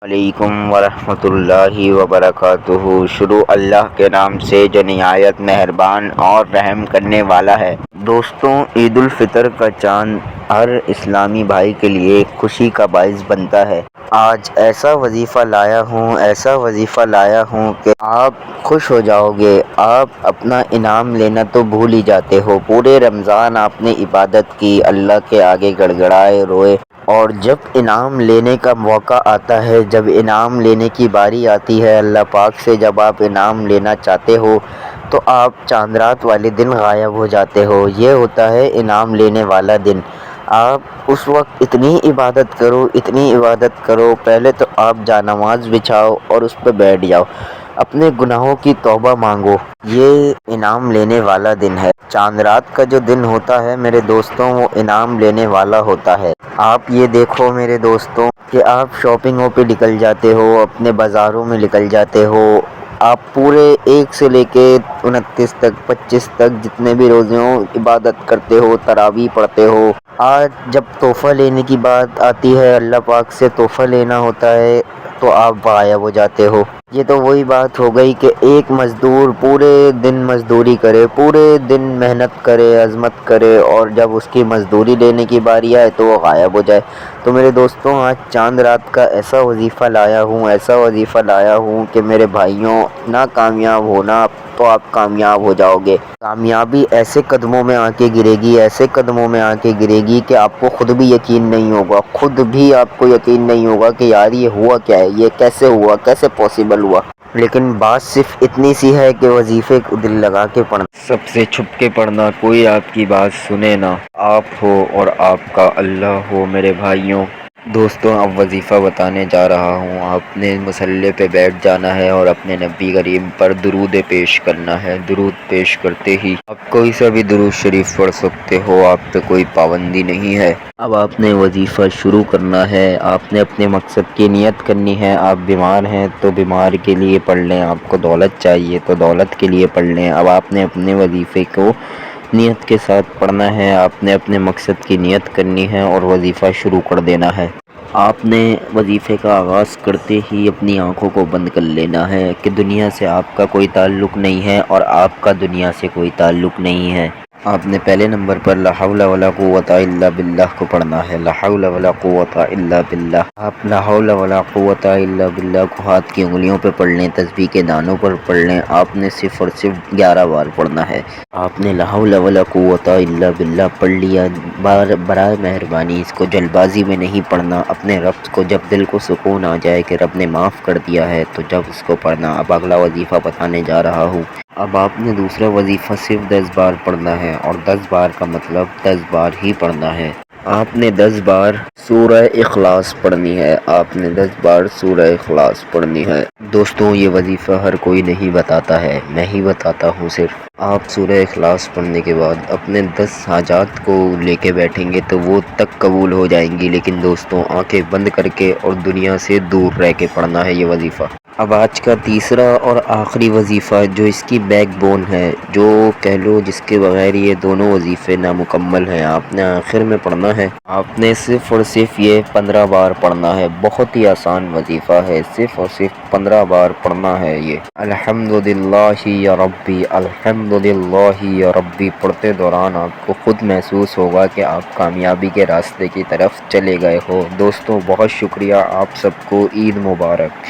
علیکم ورحمۃ اللہ وبرکاتہ۔ شروع اللہ کے نام سے جو نہایت مہربان اور رحم کرنے والا ہے۔ دوستوں، عید الفطر کا چاند ہر اسلامی بھائی کے لیے خوشی کا باعث بنتا ہے۔ آج ایسا وظیفہ لایا ہوں کہ آپ خوش ہو جاؤ گے۔ آپ اپنا انعام لینا تو بھول ہی جاتے ہو۔ پورے رمضان آپ نے عبادت کی، اللہ کے آگے گڑ گڑائے، روئے، اور جب انعام لینے کا موقع آتا ہے، جب انعام لینے کی باری آتی ہے اللہ پاک سے، جب آپ انعام لینا چاہتے ہو تو آپ چاند رات والے دن غائب ہو جاتے ہو۔ یہ ہوتا ہے انعام لینے والا دن۔ آپ اس وقت اتنی عبادت کرو، پہلے تو آپ جانماز بچھاؤ اور اس پہ بیٹھ جاؤ، اپنے گناہوں کی توبہ مانگو۔ یہ انعام لینے والا دن ہے۔ چاند رات کا جو دن ہوتا ہے میرے دوستوں، وہ انعام لینے والا ہوتا ہے۔ آپ یہ دیکھو میرے دوستوں کہ آپ شاپنگوں پہ نکل جاتے ہو، اپنے بازاروں میں نکل جاتے ہو، آپ پورے 1 سے لے کے 29 تک 25 تک جتنے بھی روزے ہوں عبادت کرتے ہو، تراویح پڑھتے ہو۔ آج جب تحفہ لینے کی بات آتی ہے، اللہ پاک سے تحفہ لینا ہوتا ہے، تو آپ غائب ہو جاتے ہو۔ یہ تو وہی بات ہو گئی کہ ایک مزدور پورے دن مزدوری کرے، پورے دن محنت کرے، عظمت کرے، اور جب اس کی مزدوری لینے کی باری آئے تو وہ غائب ہو جائے۔ تو میرے دوستوں، آج چاند رات کا ایسا وظیفہ لایا ہوں کہ میرے بھائیوں، نہ کامیاب ہونا تو آپ کامیاب ہو جاؤ گے۔ کامیابی ایسے قدموں میں آ کے گرے گی کہ آپ کو خود بھی یقین نہیں ہوگا کہ یار یہ ہوا کیا ہے، یہ کیسے ہوا، کیسے پاسبل ہوا۔ لیکن بات صرف اتنی سی ہے کہ وظیفے کو دل لگا کے پڑھنا، سب سے چھپ کے پڑھنا، کوئی آپ کی بات سنے نہ، آپ ہو اور آپ کا اللہ ہو۔ میرے بھائیوں، دوستوں، اب وظیفہ بتانے جا رہا ہوں۔ آپ نے مصلی پہ بیٹھ جانا ہے اور اپنے نبی کریم پر درود پیش کرنا ہے۔ درود پیش کرتے ہی آپ کوئی سا بھی درود شریف پڑھ سکتے ہو، آپ پہ کوئی پابندی نہیں ہے۔ اب آپ نے وظیفہ شروع کرنا ہے۔ آپ نے اپنے مقصد کی نیت کرنی ہے۔ آپ بیمار ہیں تو بیمار کے لیے پڑھ لیں، آپ کو دولت چاہیے تو دولت کے لیے پڑھ لیں۔ اب آپ نے اپنے وظیفے کو نیت کے ساتھ پڑھنا ہے، آپ نے اپنے مقصد کی نیت کرنی ہے اور وظیفہ شروع کر دینا ہے۔ آپ نے وظیفے کا آغاز کرتے ہی اپنی آنکھوں کو بند کر لینا ہے کہ دنیا سے آپ کا کوئی تعلق نہیں ہے اور آپ کا دنیا سے کوئی تعلق نہیں ہے۔ آپ نے پہلے نمبر پر لا حول ولا قوت الا باللہ کو پڑھنا ہے۔ لا حول ولا قوت الا باللہ۔ آپ لا حول ولا قوت الا باللہ کو ہاتھ کی انگلیوں پہ پڑھ لیں، تسبیح کے دانوں پر پڑھ لیں۔ آپ نے صرف اور صرف 11 بار پڑھنا ہے۔ آپ نے لا حول ولا قوت الا باللہ پڑھ لیا، برائے مہربانی اس کو جلد بازی میں نہیں پڑھنا۔ اپنے رب کو جب دل کو سکون آ جائے کہ رب نے معاف کر دیا ہے تو جب اس کو پڑھنا۔ اب اگلا وظیفہ بتانے جا رہا ہوں۔ اب آپ نے دوسرا وظیفہ صرف 10 بار پڑھنا ہے، اور 10 بار کا مطلب 10 بار ہی پڑھنا ہے۔ آپ نے 10 بار سورہ اخلاص پڑھنی ہے۔ آپ نے 10 بار سورہ اخلاص پڑھنی ہے۔ دوستوں، یہ وظیفہ ہر کوئی نہیں بتاتا ہے، میں ہی بتاتا ہوں صرف۔ آپ سورہ اخلاص پڑھنے کے بعد اپنے 10 حاجات کو لے کے بیٹھیں گے تو وہ تک قبول ہو جائیں گی، لیکن دوستوں آنکھیں بند کر کے اور دنیا سے دور رہ کے پڑھنا ہے یہ وظیفہ۔ اب آج کا تیسرا اور آخری وظیفہ جو اس کی بیک بون ہے، جو کہہ لو جس کے بغیر یہ دونوں وظیفے نامکمل ہیں، آپ نے آخر میں پڑھنا ہے۔ آپ نے صرف اور صرف یہ 15 بار پڑھنا ہے۔ بہت ہی آسان وظیفہ ہے، صرف اور صرف 15 بار پڑھنا ہے یہ۔ الحمدللہ یا ربی، الحمدللہ یا ربی پڑھتے دوران آپ کو خود محسوس ہوگا کہ آپ کامیابی کے راستے کی طرف چلے گئے ہو۔ دوستوں، بہت شکریہ، آپ سب کو عید مبارک۔